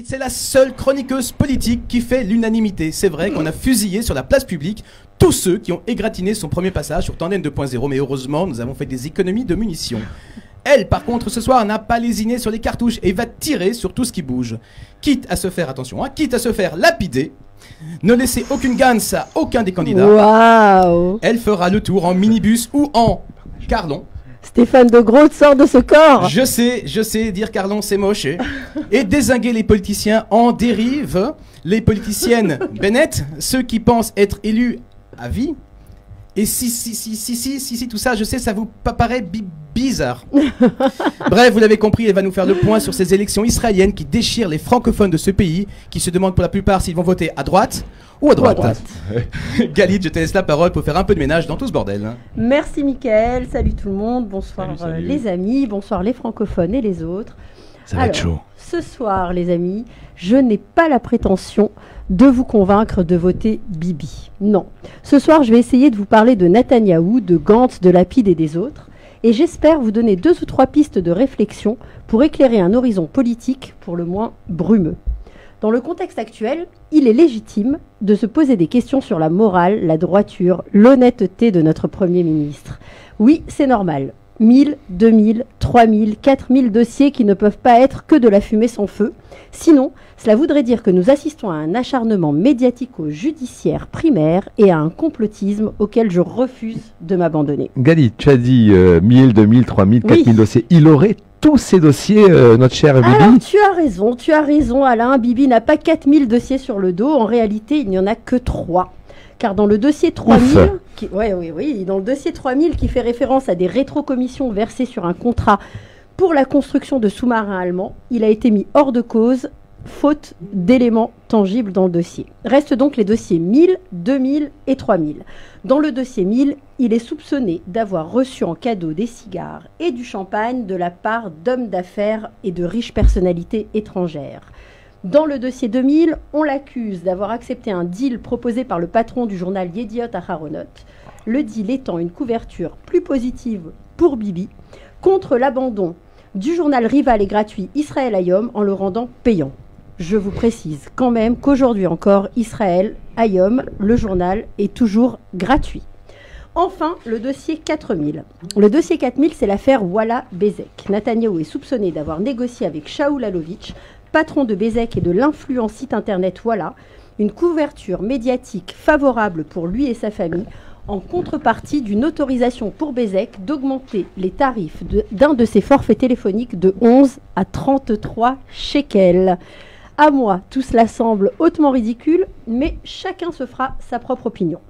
C'est la seule chroniqueuse politique qui fait l'unanimité. C'est vrai qu'on a fusillé sur la place publique tous ceux qui ont égratigné son premier passage sur Tandem 2.0, mais heureusement, nous avons fait des économies de munitions. Elle, par contre, ce soir, n'a pas lésiné sur les cartouches et va tirer sur tout ce qui bouge. Quitte à se faire, attention, quitte à se faire lapider, ne laissez aucune gans à aucun des candidats. Waouh! Elle fera le tour en minibus ou en carlon. Stéphane de Groot sort de ce corps. Je sais, dire carlon c'est moche. Et dézinguer les politiciens en dérive, les politiciennes Bennett, ceux qui pensent être élus à vie. Et si, tout ça, je sais, ça vous paraît bizarre. Bref, vous l'avez compris, elle va nous faire le point sur ces élections israéliennes qui déchirent les francophones de ce pays, qui se demandent pour la plupart s'ils vont voter à droite ou à droite. Galit, je te laisse la parole pour faire un peu de ménage dans tout ce bordel. Merci Mickaël, salut tout le monde, bonsoir salut. Les amis, bonsoir les francophones et les autres. Ça va être chaud. Ce soir les amis, je n'ai pas la prétention de vous convaincre de voter Bibi. Non. Ce soir, je vais essayer de vous parler de Netanyahou, de Gantz, de Lapide et des autres. Et j'espère vous donner 2 ou 3 pistes de réflexion pour éclairer un horizon politique pour le moins brumeux. Dans le contexte actuel, il est légitime de se poser des questions sur la morale, la droiture, l'honnêteté de notre Premier ministre. Oui, c'est normal. 1000, 2000, 3000, 4000 dossiers qui ne peuvent pas être que de la fumée sans feu. Sinon, cela voudrait dire que nous assistons à un acharnement médiatico-judiciaire primaire et à un complotisme auquel je refuse de m'abandonner. Galit, tu as dit 1000, 2000, 3000, 4000 dossiers. Il aurait tous ces dossiers, notre cher Bibi. Alors, tu as raison, Alain. Bibi n'a pas 4000 dossiers sur le dos. En réalité, il n'y en a que 3. Car dans le dossier 3000, dans le dossier 3000 qui fait référence à des rétrocommissions versées sur un contrat pour la construction de sous-marins allemands, il a été mis hors de cause, faute d'éléments tangibles dans le dossier. Restent donc les dossiers 1000, 2000 et 3000. Dans le dossier 1000, il est soupçonné d'avoir reçu en cadeau des cigares et du champagne de la part d'hommes d'affaires et de riches personnalités étrangères. Dans le dossier 2000, on l'accuse d'avoir accepté un deal proposé par le patron du journal Yediot Aharonot, le deal étant une couverture plus positive pour Bibi contre l'abandon du journal rival et gratuit Israël Hayom en le rendant payant. Je vous précise quand même qu'aujourd'hui encore, Israël Hayom, le journal, est toujours gratuit. Enfin, le dossier 4000. Le dossier 4000, c'est l'affaire Walla Bezek. Netanyahou est soupçonné d'avoir négocié avec Shaul Alovitch, patron de Bezek et de l'influent site internet Walla, une couverture médiatique favorable pour lui et sa famille, en contrepartie d'une autorisation pour Bezek d'augmenter les tarifs d'un de ses forfaits téléphoniques de 11 à 33 shekels. À moi, tout cela semble hautement ridicule, mais chacun se fera sa propre opinion.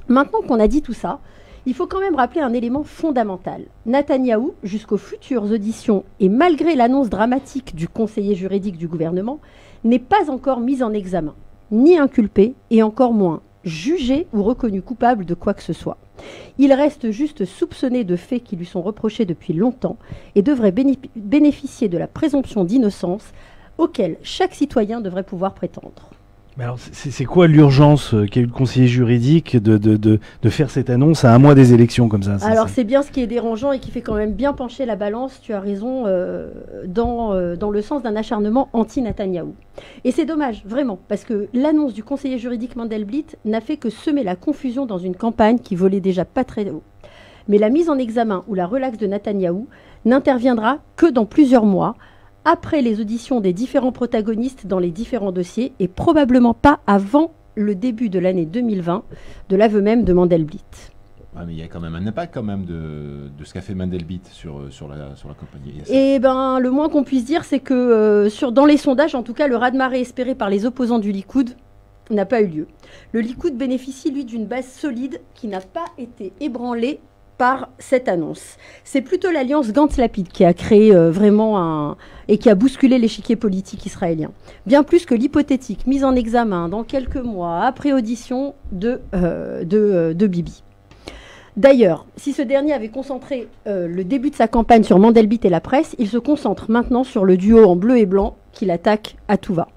Maintenant qu'on a dit tout ça, il faut quand même rappeler un élément fondamental. Netanyahou, jusqu'aux futures auditions et malgré l'annonce dramatique du conseiller juridique du gouvernement, n'est pas encore mis en examen, ni inculpé et encore moins jugé ou reconnu coupable de quoi que ce soit. Il reste juste soupçonné de faits qui lui sont reprochés depuis longtemps et devrait bénéficier de la présomption d'innocence auquel chaque citoyen devrait pouvoir prétendre. Mais alors, c'est quoi l'urgence qu'a eu le conseiller juridique de faire cette annonce à un mois des élections comme ça? Alors c'est bien ce qui est dérangeant et qui fait quand même bien pencher la balance, tu as raison, dans le sens d'un acharnement anti-Netanyahou. Et c'est dommage, vraiment, parce que l'annonce du conseiller juridique Mandelblit n'a fait que semer la confusion dans une campagne qui volait déjà pas très haut. Mais la mise en examen ou la relaxe de Netanyahou n'interviendra que dans plusieurs mois, après les auditions des différents protagonistes dans les différents dossiers et probablement pas avant le début de l'année 2020, de l'aveu même de Mandelblit. Ah, mais il y a quand même un impact quand même de ce qu'a fait Mandelblit sur la compagnie. Et ben, le moins qu'on puisse dire, c'est que dans les sondages, en tout cas, le raz-de-marée espéré par les opposants du Likoud n'a pas eu lieu. Le Likoud bénéficie, lui, d'une base solide qui n'a pas été ébranlée par cette annonce. C'est plutôt l'alliance Gantz-Lapide qui a créé et qui a bousculé l'échiquier politique israélien. Bien plus que l'hypothétique mise en examen dans quelques mois après audition de Bibi. D'ailleurs, si ce dernier avait concentré le début de sa campagne sur Mandelblit et la presse, il se concentre maintenant sur le duo en bleu et blanc qu'il attaque à tout va.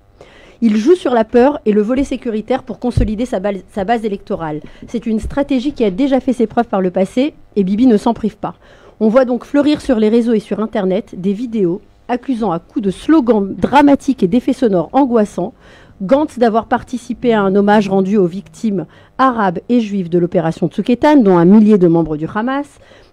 Il joue sur la peur et le volet sécuritaire pour consolider sa base électorale. C'est une stratégie qui a déjà fait ses preuves par le passé et Bibi ne s'en prive pas. On voit donc fleurir sur les réseaux et sur Internet des vidéos accusant à coups de slogans dramatiques et d'effets sonores angoissants Gantz d'avoir participé à un hommage rendu aux victimes arabes et juives de l'opération Tsuketan, dont 1 millier de membres du Hamas,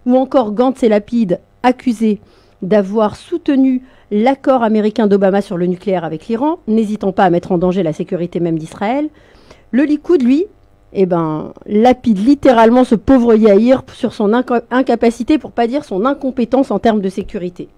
ou encore Gantz et Lapid accusés d'avoir soutenu l'accord américain d'Obama sur le nucléaire avec l'Iran, n'hésitant pas à mettre en danger la sécurité même d'Israël. Le Likoud, lui, lapide littéralement ce pauvre Yair sur son incapacité, pour pas dire son incompétence en termes de sécurité.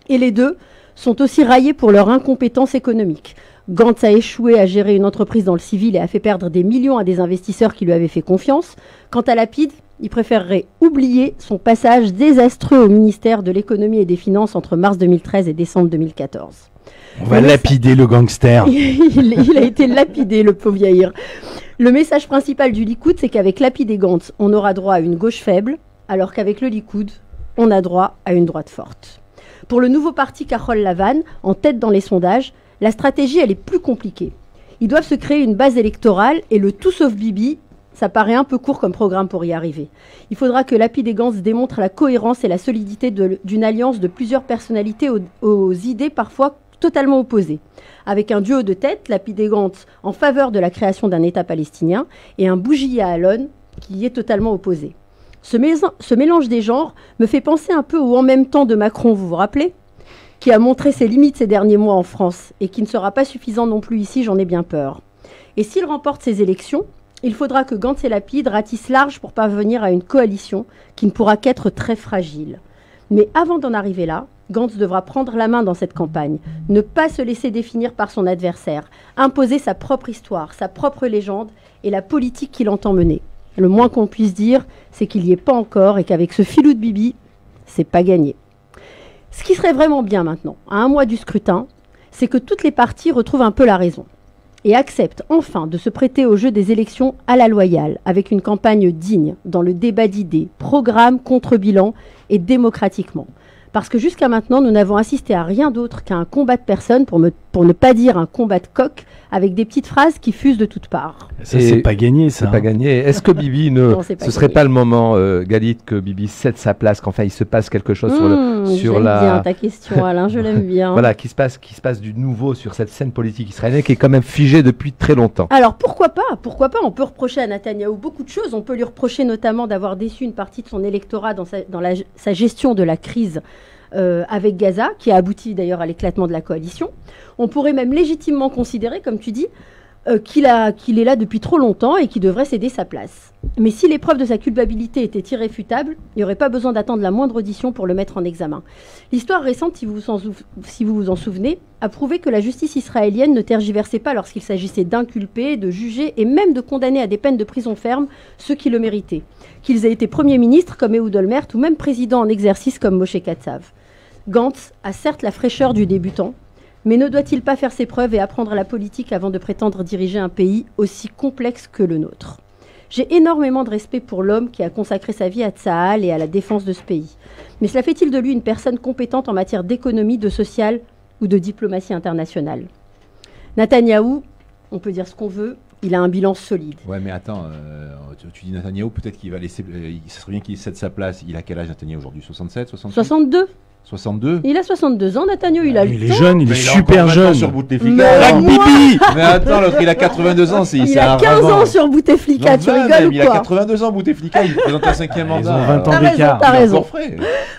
Et les deux sont aussi raillés pour leur incompétence économique. Gantz a échoué à gérer une entreprise dans le civil et a fait perdre des millions à des investisseurs qui lui avaient fait confiance. Quant à Lapid, il préférerait oublier son passage désastreux au ministère de l'économie et des finances entre mars 2013 et décembre 2014. On va lapider le gangster. il a été lapidé, le pauvre Yair. Le message principal du Likoud, c'est qu'avec Lapid et Gantz, on aura droit à une gauche faible, alors qu'avec le Likoud, on a droit à une droite forte. Pour le nouveau parti Kahol Lavan, en tête dans les sondages, la stratégie, elle est plus compliquée. Ils doivent se créer une base électorale et le tout sauf Bibi, ça paraît un peu court comme programme pour y arriver. Il faudra que Lapid et Gantz démontrent la cohérence et la solidité d'une alliance de plusieurs personnalités aux idées parfois totalement opposées. Avec un duo de tête, Lapid et Gantz en faveur de la création d'un État palestinien et un Bougia Alon qui y est totalement opposé. Ce mélange des genres me fait penser un peu au en même temps de Macron, vous vous rappelez ? Qui a montré ses limites ces derniers mois en France et qui ne sera pas suffisant non plus ici, j'en ai bien peur. Et s'il remporte ces élections, il faudra que Gantz et Lapid ratissent large pour parvenir à une coalition qui ne pourra qu'être très fragile. Mais avant d'en arriver là, Gantz devra prendre la main dans cette campagne, ne pas se laisser définir par son adversaire, imposer sa propre histoire, sa propre légende et la politique qu'il entend mener. Le moins qu'on puisse dire, c'est qu'il n'y est pas encore et qu'avec ce filou de Bibi, c'est pas gagné. Ce qui serait vraiment bien maintenant, à 1 mois du scrutin, c'est que toutes les parties retrouvent un peu la raison et acceptent enfin de se prêter au jeu des élections à la loyale, avec une campagne digne, dans le débat d'idées, programme, contre-bilan et démocratiquement. Parce que jusqu'à maintenant, nous n'avons assisté à rien d'autre qu'à un combat de personnes, pour ne pas dire un combat de coq, avec des petites phrases qui fusent de toutes parts. Ça, c'est pas gagné, ça. C'est pas gagné. Est-ce que Bibi Non, ce serait pas le moment, Galit, que Bibi cède sa place, qu'enfin il se passe quelque chose sur la... J'aime bien ta question, Alain, je l'aime bien. Voilà, qu'il se passe du nouveau sur cette scène politique israélienne qui est quand même figée depuis très longtemps. Alors pourquoi pas ? On peut reprocher à Netanyahou beaucoup de choses. On peut lui reprocher notamment d'avoir déçu une partie de son électorat dans sa gestion de la crise avec Gaza, qui a abouti d'ailleurs à l'éclatement de la coalition. On pourrait même légitimement considérer, comme tu dis, qu'il est là depuis trop longtemps et qu'il devrait céder sa place. Mais si les preuves de sa culpabilité étaient irréfutables, il n'y aurait pas besoin d'attendre la moindre audition pour le mettre en examen. L'histoire récente, si vous vous en souvenez, a prouvé que la justice israélienne ne tergiversait pas lorsqu'il s'agissait d'inculper, de juger et même de condamner à des peines de prison ferme ceux qui le méritaient. Qu'ils aient été Premier ministre comme Ehud Olmert ou même président en exercice comme Moshe Katsav. Gantz a certes la fraîcheur du débutant, mais ne doit-il pas faire ses preuves et apprendre la politique avant de prétendre diriger un pays aussi complexe que le nôtre ? J'ai énormément de respect pour l'homme qui a consacré sa vie à Tsahal et à la défense de ce pays. Mais cela fait-il de lui une personne compétente en matière d'économie, de social ou de diplomatie internationale ? Netanyahou, on peut dire ce qu'on veut, il a un bilan solide. Ouais, mais attends, tu dis Netanyahou, peut-être qu'il va laisser... ça serait bien qu'il cède sa place. Il a quel âge, Netanyahou, aujourd'hui ? 67, 68 ? 62 62. Il a 62 ans, Netanyahou, il a le temps. Il est jeune, il est super jeune. Sur Bouteflika. Mais attends, l'autre, il a 82 ans. Il a 15 ans sur Bouteflika, tu rigoles ou quoi ? Il a 82 ans, Bouteflika, il présente un 5e mandat. Ils ont 20 ans d'écart. T'as raison.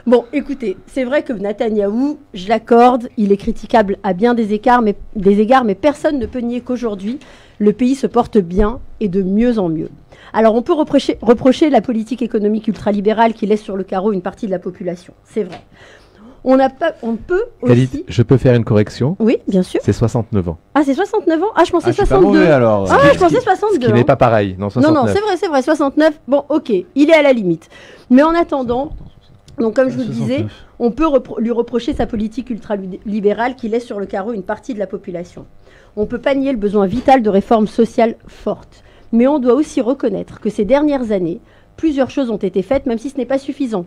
Bon, écoutez, c'est vrai que Netanyahou, je l'accorde, il est critiquable à bien des égards, mais personne ne peut nier qu'aujourd'hui, le pays se porte bien et de mieux en mieux. Alors, on peut reprocher la politique économique ultralibérale qui laisse sur le carreau une partie de la population. C'est vrai. On peut aussi... Khalid, je peux faire une correction ? Oui, bien sûr. C'est 69 ans. Ah, c'est 69 ans ? Ah, je pensais 62. Pas mauvais, alors. Je pensais 62. Ce qui n'est pas pareil. Non, 69. Non, c'est vrai, 69. Bon, ok, il est à la limite. Mais en attendant, donc comme je vous le disais, on peut lui reprocher sa politique ultralibérale qui laisse sur le carreau une partie de la population. On ne peut pas nier le besoin vital de réformes sociales fortes. Mais on doit aussi reconnaître que ces dernières années, plusieurs choses ont été faites, même si ce n'est pas suffisant.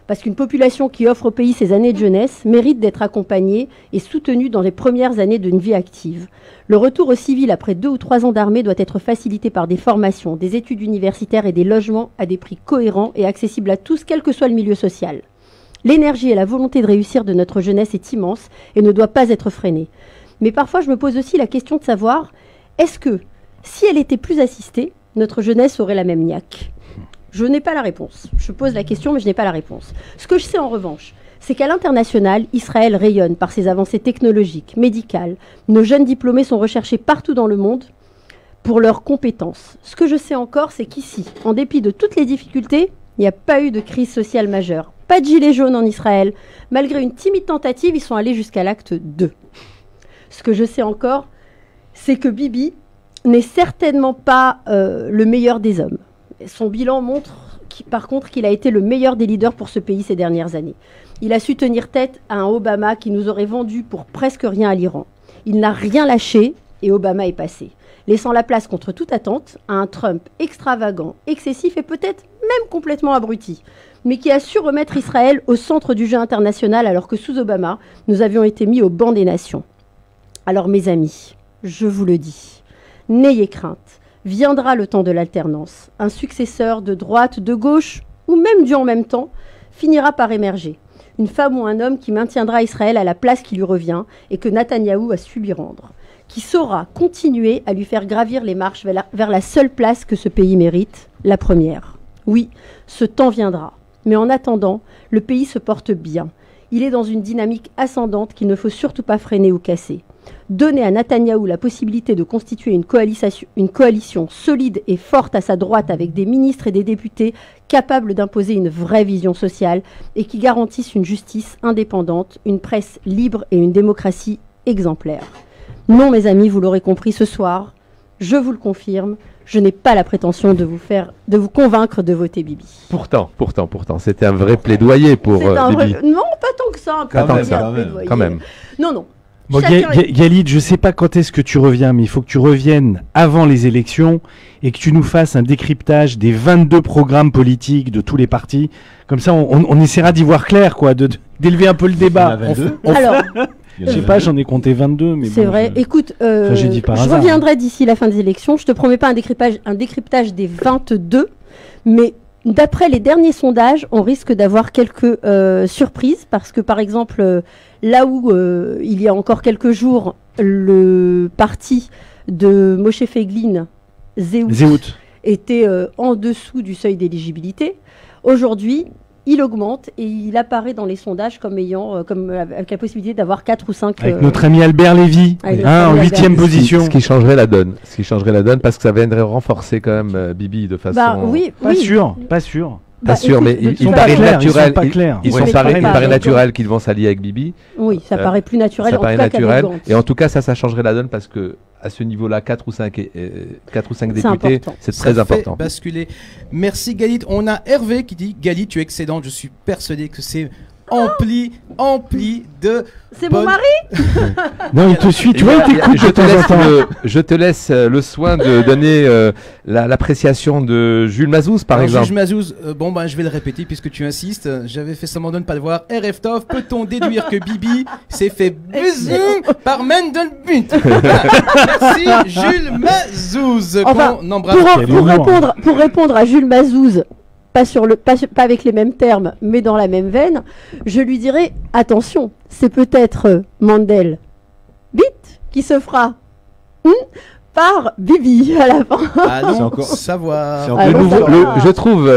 Parce qu'une population qui offre au pays ses années de jeunesse mérite d'être accompagnée et soutenue dans les premières années d'une vie active. Le retour au civil après 2 ou 3 ans d'armée doit être facilité par des formations, des études universitaires et des logements à des prix cohérents et accessibles à tous, quel que soit le milieu social. L'énergie et la volonté de réussir de notre jeunesse est immense et ne doit pas être freinée. Mais parfois, je me pose aussi la question de savoir, est-ce que, si elle était plus assistée, notre jeunesse aurait la même niaque ? Je n'ai pas la réponse. Je pose la question, mais je n'ai pas la réponse. Ce que je sais en revanche, c'est qu'à l'international, Israël rayonne par ses avancées technologiques, médicales. Nos jeunes diplômés sont recherchés partout dans le monde pour leurs compétences. Ce que je sais encore, c'est qu'ici, en dépit de toutes les difficultés, il n'y a pas eu de crise sociale majeure. Pas de gilets jaunes en Israël. Malgré une timide tentative, ils sont allés jusqu'à l'acte 2. Ce que je sais encore, c'est que Bibi n'est certainement pas le meilleur des hommes. Son bilan montre, par contre, qu'il a été le meilleur des leaders pour ce pays ces dernières années. Il a su tenir tête à un Obama qui nous aurait vendu pour presque rien à l'Iran. Il n'a rien lâché et Obama est passé, laissant la place contre toute attente à un Trump extravagant, excessif et peut-être même complètement abruti, mais qui a su remettre Israël au centre du jeu international alors que sous Obama, nous avions été mis au banc des nations. Alors mes amis, je vous le dis, n'ayez crainte. Viendra le temps de l'alternance. Un successeur de droite, de gauche, ou même du en même temps, finira par émerger. Une femme ou un homme qui maintiendra Israël à la place qui lui revient et que Netanyahou a su lui rendre. Qui saura continuer à lui faire gravir les marches vers la seule place que ce pays mérite, la première. Oui, ce temps viendra. Mais en attendant, le pays se porte bien. Il est dans une dynamique ascendante qu'il ne faut surtout pas freiner ou casser. Donner à Netanyahou la possibilité de constituer une coalition solide et forte à sa droite avec des ministres et des députés capables d'imposer une vraie vision sociale et qui garantissent une justice indépendante, une presse libre et une démocratie exemplaire. Non, mes amis, vous l'aurez compris ce soir, je vous le confirme, je n'ai pas la prétention de vous convaincre de voter Bibi. Pourtant, c'était un vrai plaidoyer pour Bibi. Non, pas tant que ça. Quand même. Non. Bon, Galit, je ne sais pas quand est-ce que tu reviens, mais il faut que tu reviennes avant les élections et que tu nous fasses un décryptage des 22 programmes politiques de tous les partis. Comme ça, on essaiera d'y voir clair, quoi, d'élever un peu le débat. Alors, je sais pas, j'en ai compté 22, mais c'est vrai. Écoute, j'ai dit par je hasard, reviendrai d'ici la fin des élections. Je te promets pas un décryptage des 22, mais d'après les derniers sondages, on risque d'avoir quelques surprises parce que, par exemple, là où il y a encore quelques jours, le parti de Moshe Feiglin, Zehut, était en dessous du seuil d'éligibilité, aujourd'hui, il augmente et il apparaît dans les sondages comme ayant avec la possibilité d'avoir 4 ou 5... Avec notre ami Albert Lévy, en 8e position. Ce qui changerait la donne. Parce que ça viendrait renforcer quand même Bibi de façon... Pas sûr. Pas sûr, mais il paraît naturel. Il paraît naturel qu'ils vont s'allier avec Bibi. Oui, ça paraît plus naturel. Ça paraît naturel. Et en tout cas, ça changerait la donne parce que à ce niveau-là, 4 ou 5 députés, c'est très important. Basculer. Merci Galit. On a Hervé qui dit Galit, tu es excellente. Je suis persuadé que c'est empli de. C'est mon mari. Non, il te suit. Tu vois, il t'écoute. Je te laisse le soin de donner l'appréciation de Jules Mazouz, par exemple. Jules Mazouz, je vais le répéter puisque tu insistes. J'avais fait semblant de ne pas le voir. RFTOF, peut-on déduire que Bibi s'est fait baiser par Mandelbut? Merci Jules Mazouz. Enfin, pour répondre à Jules Mazouz, pas avec les mêmes termes, mais dans la même veine, je lui dirais attention, c'est peut-être Mandel Bit qui se fera par Bibi à la fin. Allons savoir. Je trouve,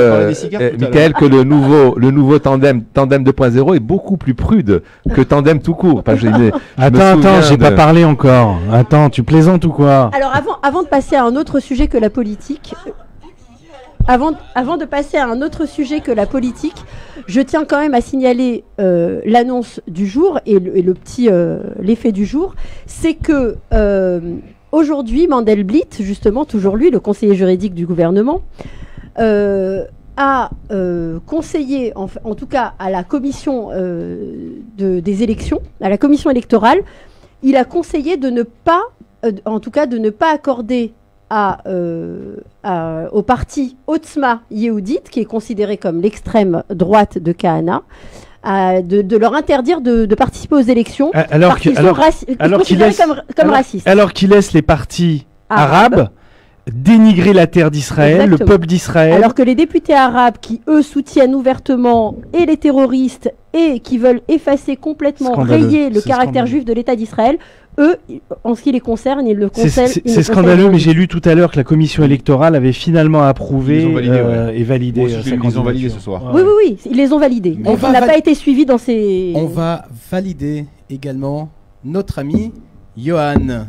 Michael, que le nouveau tandem 2.0 est beaucoup plus prude que tandem tout court. Attends, j'ai pas parlé encore. Attends, tu plaisantes ou quoi? Alors avant de passer à un autre sujet que la politique. Avant de passer à un autre sujet que la politique, je tiens quand même à signaler l'annonce du jour et l'effet du jour. C'est que aujourd'hui, Mandelblit, justement, toujours lui, le conseiller juridique du gouvernement, a conseillé, en tout cas à la commission des élections, à la commission électorale, il a conseillé de ne pas accorder au parti Otzma Yehudit, qui est considéré comme l'extrême droite de Kahana, de leur interdire de participer aux élections alors qu'ils sont considérés comme racistes. Alors qu'ils laissent les partis arabes dénigrer la terre d'Israël, le peuple d'Israël. Alors que les députés arabes qui, eux, soutiennent ouvertement et les terroristes et qui veulent effacer complètement, rayer le caractère juif de l'État d'Israël, eux, en ce qui les concerne, ils le conseillent. C'est scandaleux, mais j'ai lu tout à l'heure que la commission électorale avait finalement approuvé et validé. Ils ont validé ce soir. Oui, ils les ont validés. Donc il n'a pas été suivi dans ces... On va valider également notre ami Johan.